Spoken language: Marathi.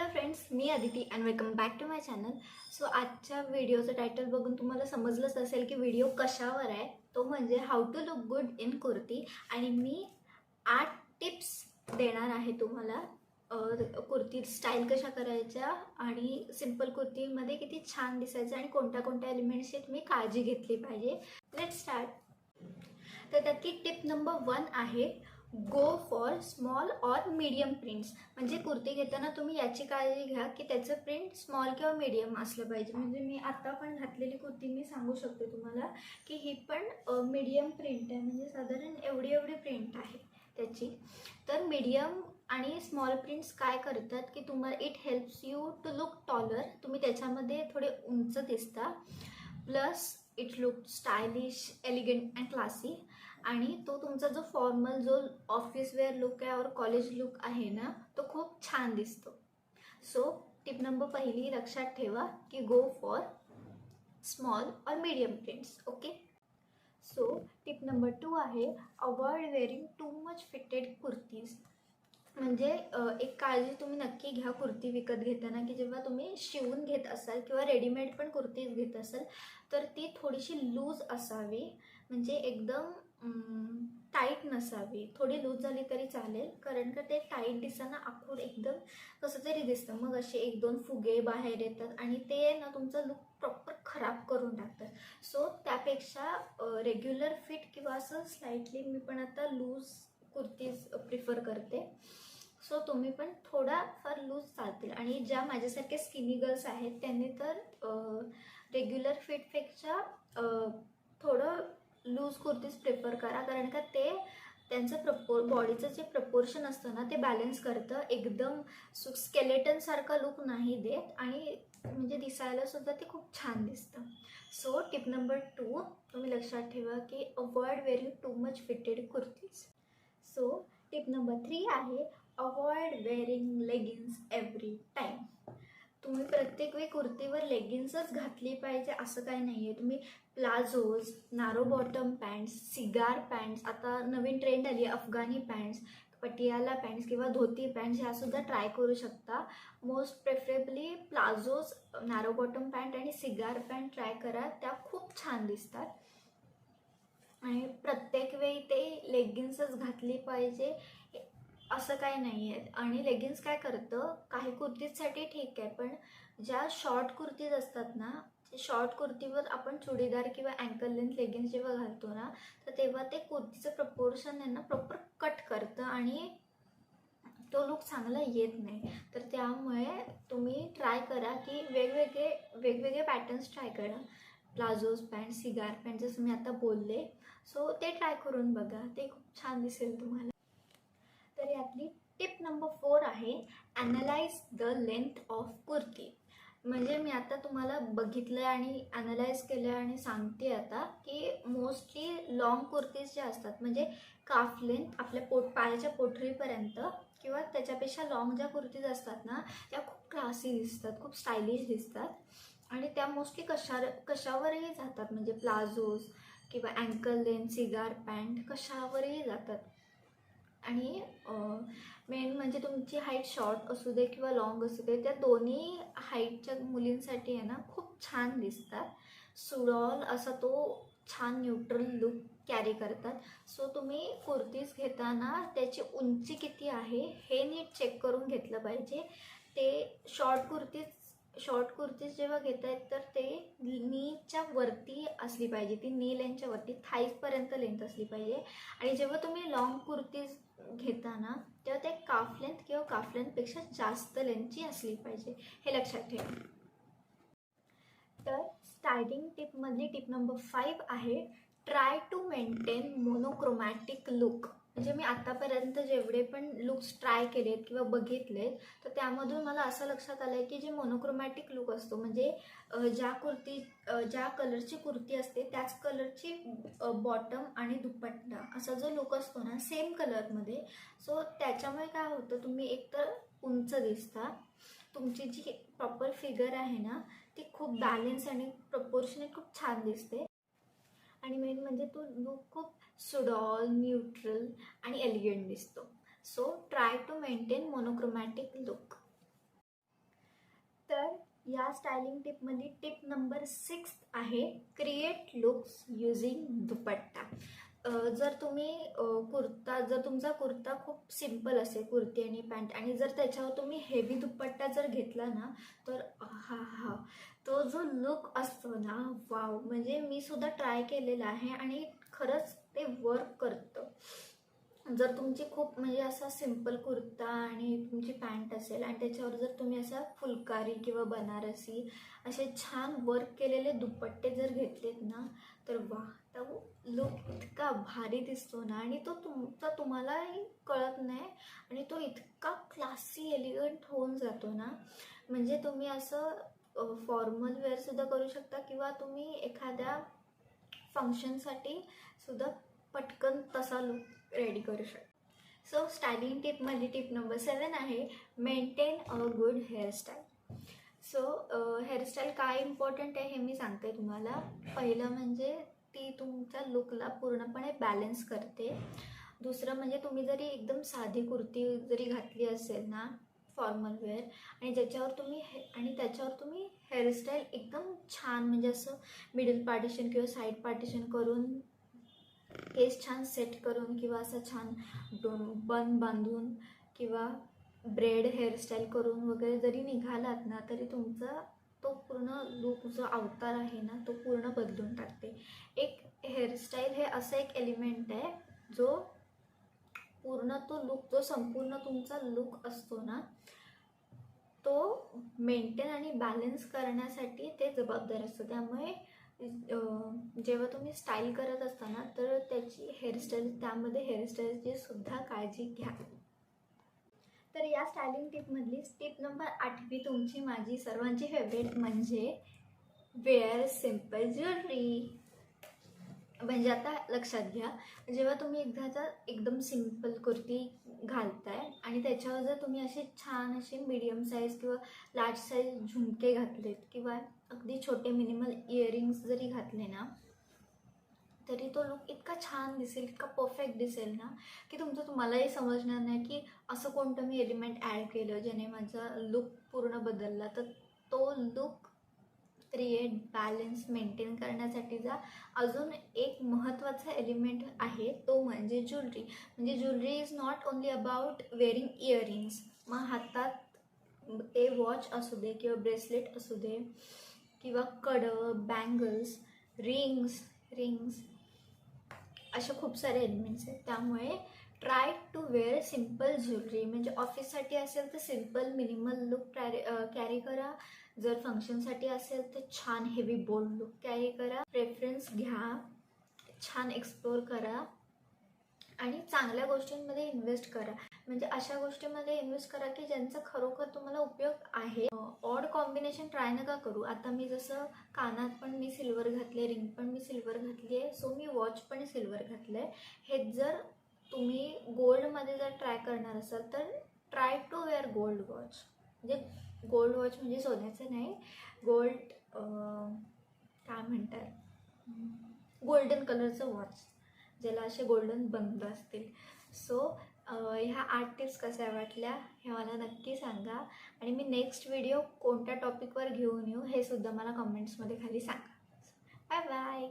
हॅलो फ्रेंड्स, मी Aditi and welcome back to my channel. So आजच्या व्हिडिओचं टायटल बघून तुम्हाला समजलंच असेल की व्हिडिओ कशावर आहे. तो म्हणजे how to look good in kurti. आणि मी 8 टिप्स देणार आहे तुम्हाला कुर्ती स्टाईल कशा करायच्या आणि सिंपल कुर्तीमध्ये किती छान दिसायचं आणि कोणत्या कोणत्या एलिमेंट्सची तुम्ही काळजी घेतली पाहिजे. Let's start. तर त्यातली टिप नंबर 1 आहे गो फॉर स्मॉल और मीडियम प्रिंट्स. म्हणजे कुर्ती घेताना तुम्ही याची काळजी घ्या की त्याचं प्रिंट स्मॉल किंवा मीडियम असलं पाहिजे. म्हणजे मी आता पण घातलेली कुर्ती मी सांगू शकते तुम्हाला की ही पण मीडियम प्रिंट आहे. म्हणजे साधारण एवढी प्रिंट आहे त्याची. तर मीडियम आणि स्मॉल प्रिंट्स काय करतात की तुम्हाला it helps you to look taller. तुम्ही त्याच्यामध्ये थोडे उंच दिसता, plus it look stylish, elegant and classy. आणि तो तुमचा जो फॉर्मल जो ऑफिस वेअर लुक आहे और कॉलेज लुक आहे ना, तो खूप छान दिसतो. सो टिप नंबर पहिली लक्षात ठेवा की गो फॉर स्मॉल और medium prints. Okay. So tip number 2 आहे avoid wearing too much fitted kurtis. म्हणजे एक काळजी तुम्ही नक्की घ्या कुर्ती विकत घेताना की जेव्हा तुम्ही शिवून घेत असाल किंवा रेडीमेड पण कुर्तीज घेत असाल तर ती थोडीशी लूज असावी. म्हणजे एकदम टाईट नसावी. थोडी लूज झाली तरी चालेल, कारण का ते टाईट दिसताना आखूड एकदम कसं तरी दिसतं. मग असे 1-2 फुगे बाहेर येतात आणि ते ना तुमचा लुक प्रॉपर खराब करून टाकतात. सो त्यापेक्षा रेग्युलर फिट किंवा असं स्लाइटली मी पण आता लूज कुर्तीज प्रिफर करते. सो तुम्ही पण थोडाफार लूज चालतील. आणि ज्या माझ्यासारखे स्किनी गर्ल्स आहेत त्यांनी तर रेग्युलर फिटपेक्षा थोडं लूज कुर्तीज प्रिफर करा, कारण का ते त्यांचं बॉडीचं जे प्रपोर्शन असतं ना ते बॅलन्स करतं. एकदम स्केलेटनसारखा लुक नाही देत आणि म्हणजे दिसायला सुद्धा ते खूप छान दिसतं. सो टिप नंबर 2 तुम्ही लक्षात ठेवा की avoid wearing too much fitted kurtis. So tip number 3 आहे avoid wearing leggings every time. तुम्ही प्रत्येक वेळी कुर्तीवर लेगिन्सच घातली पाहिजे असं काही नाही आहे. तुम्ही palazzos, narrow bottom pants, cigar pants, आता नवीन ट्रेंड आली आहे अफगाणी पॅन्ट्स, पटियाला पॅन्ट्स किंवा धोती पॅन्ट्स ह्यासुद्धा ट्राय करू शकता. Most preferably palazzos, narrow bottom pant आणि सिगार पॅन्ट ट्राय करा. त्या खूप छान दिसतात. आणि प्रत्येक वेळी ते लेगिन्सच घातली पाहिजे असं काही नाही आहे. आणि लेगिन्स काय करतं, काही कुर्तीजसाठी ठीक आहे, पण ज्या शॉर्ट कुर्तीज असतात ना, शॉर्ट कुर्तीवर आपण चुडीदार किंवा अँकल लेंथ लेगिन्स जेव्हा घालतो ना, तर तेव्हा ते कुर्तीचं प्रपोर्शन आहे ना प्रॉपर कट करतं आणि तो लुक चांगला येत नाही. तर त्यामुळे तुम्ही ट्राय करा की वेगवेगळे पॅटर्न्स ट्राय करा. प्लाझोज पॅन्ट, सिगार पॅन्ट जसं मी आता बोलले. सो ते ट्राय करून बघा, ते खूप छान दिसेल तुम्हाला. तर यातली टिप नंबर 4 आहे analyse the length of kurti. म्हणजे मी आता तुम्हाला बघितलं आणि ॲनालाइज केलं आणि सांगते आता की मोस्टली लॉंग कुर्तीज ज्या असतात म्हणजे काफ लेंथ आपल्या पायाच्या पोटरीपर्यंत किंवा त्याच्यापेक्षा लॉंग ज्या कुर्तीज असतात ना त्या खूप क्लासी दिसतात, खूप स्टायलिश दिसतात. आणि त्या मोस्टली कशावरही जातात. म्हणजे प्लाझोज किंवा अँकल लेंथ, सिगार पॅन्ट कशावरही जातात. आणि मेन म्हणजे तुमची हाईट शॉर्ट असू दे किंवा लॉंग असू दे, त्या दोन्ही हाईटच्या मुलींसाठी आहे ना खूप छान दिसतात. सुडॉल असा तो छान न्यूट्रल लुक कॅरी करतात. सो तुम्ही कुर्तीज घेताना त्याची उंची किती आहे हे नीट चेक करून घेतलं पाहिजे. ते शॉर्ट कुर्तीज जेव्हा घेत आहेत तर ते नीच्या वरती असली पाहिजे, ती नी लेंथच्या वरती थाईजपर्यंत लेंथ असली पाहिजे. आणि जेव्हा तुम्ही लॉंग कुर्तीज घेताना तेव्हा ते काफ लेंथ किंवा काफ लेंथपेक्षा जास्त लेंथची असली पाहिजे, हे लक्षात ठेवा. तर स्टायलिंग टिपमधली टिप नंबर 5 आहे try to maintain monochromatic look. म्हणजे मी आतापर्यंत जेवढे पण लुक्स ट्राय केलेत किंवा बघितलेत तर त्यामधून मला असं लक्षात आलं आहे की जे मोनोक्रोमॅटिक लुक असतो म्हणजे ज्या कलरची कुर्ती असते त्याच कलरची बॉटम आणि दुपट्टा असा जो लुक असतो ना सेम कलरमध्ये. सो त्याच्यामुळे काय होतं, तुम्ही एकतर उंच दिसता, तुमची जी प्रॉपर फिगर आहे ना ती खूप बॅलन्स आणि प्रपोर्शनेट खूप छान दिसते. आणि मेन म्हणजे तो लुक खूप सुडॉल, न्यूट्रल आणि एलिगंट दिसतो. So try to maintain monochromatic look. या स्टायलिंग टिपमध्ये टिप नंबर 6 आहे, क्रिएट लुक्स युजिंग दुपट्टा. जर तुम्ही जर तुमचा कुर्ता खूप सिम्पल असेल, कुर्ती आणि पॅन्ट, आणि जर त्याच्यावर तुम्ही हेवी दुपट्टा जर घेतला ना, तर हा हा तो जो लुक असतो ना, वाव, म्हणजे मी सुद्धा ट्राय केलेला आहे आणि खरंच ते वर्क करतं. जर तुमची खूप म्हणजे असा सिम्पल कुर्ता आणि तुमची पॅन्ट असेल आणि त्याच्यावर जर तुम्ही असा फुलकारी किंवा बनारसी असे छान वर्क केलेले दुपट्टे जर घेतलेत ना, तर वा, तो लुक इतका भारी दिसतो ना, आणि तो तुम्हालाही कळत नाही, आणि तो इतका क्लासी एलिगंट होऊन जातो ना. म्हणजे तुम्ही असं फॉर्मल वेअरसुद्धा करू शकता, किंवा तुम्ही एखाद्या फंक्शनसाठी सुद्धा पटकन तसा लुक रेडी करू शकता. सो स्टायलिंग टिपमध्ये टिप नंबर 7 आहे, maintain a good hairstyle. So hairstyle काय इम्पॉर्टंट आहे हे मी सांगते तुम्हाला. पहिलं म्हणजे ती तुमच्या लुकला पूर्णपणे बॅलन्स करते. दुसरं म्हणजे तुम्ही जरी एकदम साधी कुर्ती जरी घातली असेल ना, फॉर्मल वेअर, आणि त्याच्यावर तुम्ही हेअरस्टाईल एकदम छान, म्हणजे असं मिडल पार्टिशन किंवा साईड पार्टिशन करून, केस छान सेट करून, किंवा असं छान बन बांधून किंवा ब्रेड हेअरस्टाईल करून वगैरे जरी निघालात ना, तरी तुमचा तो पूर्ण लुक जो अवतार आहे ना, तो पूर्ण बदलून टाकते. एक हेअरस्टाईल हे असं एक एलिमेंट आहे जो पूर्ण तो लुक, जो संपूर्ण तुमचा लुक असतो ना, तो मेंटेन आणि बॅलन्स करण्यासाठी ते जबाबदार असतं. त्यामुळे जेव्हा तुम्ही स्टाईल करत असताना, तर त्यामध्ये हेअरस्टाईलची सुद्धा काळजी घ्या. तर या स्टायलिंग टिपमधली टिप नंबर 8 तुमची माझी सर्वांची फेवरेट, म्हणजे वेअर सिम्पल ज्वेलरी. म्हणजे आता लक्षात घ्या, जेव्हा तुम्ही एकदम सिम्पल कुर्ती घालताय आणि त्याच्यावर जर तुम्ही असे छान असे मीडियम साईज किंवा लार्ज साईज झुमके घातलेत, किंवा अगदी छोटे मिनिमल इयरिंग्स जरी घातले ना, तरी तो लुक इतका छान दिसेल, इतका परफेक्ट दिसेल ना, की तुम्हालाही समजणार नाही की असं कोणतं मी एलिमेंट ॲड केलं ज्याने माझा लुक पूर्ण बदलला. तर तो लुक क्रिएट बॅलन्स मेंटेन करण्यासाठीचा अजून एक महत्त्वाचा एलिमेंट आहे, तो म्हणजे ज्वेलरी. म्हणजे jewellery is not only about wearing earrings. मग हातात ते वॉच असू दे, किंवा ब्रेसलेट असू दे, किंवा कडं, बँगल्स, रिंग्स असे खूप सारे एलिमेंट्स आहेत. त्यामुळे try to wear simple jewellery. म्हणजे ऑफिससाठी असेल तर सिम्पल मिनिमल लुक कॅरी करा. जर फंक्शनसाठी असेल तर छान हेवी बोल्ड लुक कॅरी करा. प्रेफरन्स घ्या, छान एक्सप्लोर करा, आणि चांगल्या गोष्टींमध्ये इन्व्हेस्ट करा. म्हणजे अशा गोष्टींमध्ये इन्व्हेस्ट करा की ज्यांचा खरोखर तुम्हाला उपयोग आहे. ऑड कॉम्बिनेशन ट्राय नका करू. आता मी जसं कानात पण मी सिल्वर घातले, रिंग पण मी सिल्वर घातली आहे, सो मी वॉच पण सिल्वर घातलं आहे. हेच जर तुम्ही गोल्डमध्ये जर ट्राय करणार असाल तर try to wear gold watch. म्हणजे गोल्ड वॉच म्हणजे सोन्याचं नाही, गोल्ड काय म्हणतात, गोल्डन कलरचं वॉच, ज्याला असे गोल्डन बंद असतील. सो ह्या 8 टिप्स कशा वाटल्या हे मला नक्की सांगा, आणि मी नेक्स्ट व्हिडिओ कोणत्या टॉपिकवर घेऊन येऊ हे सुद्धा मला कमेंट्समध्ये खाली सांगा. Bye bye.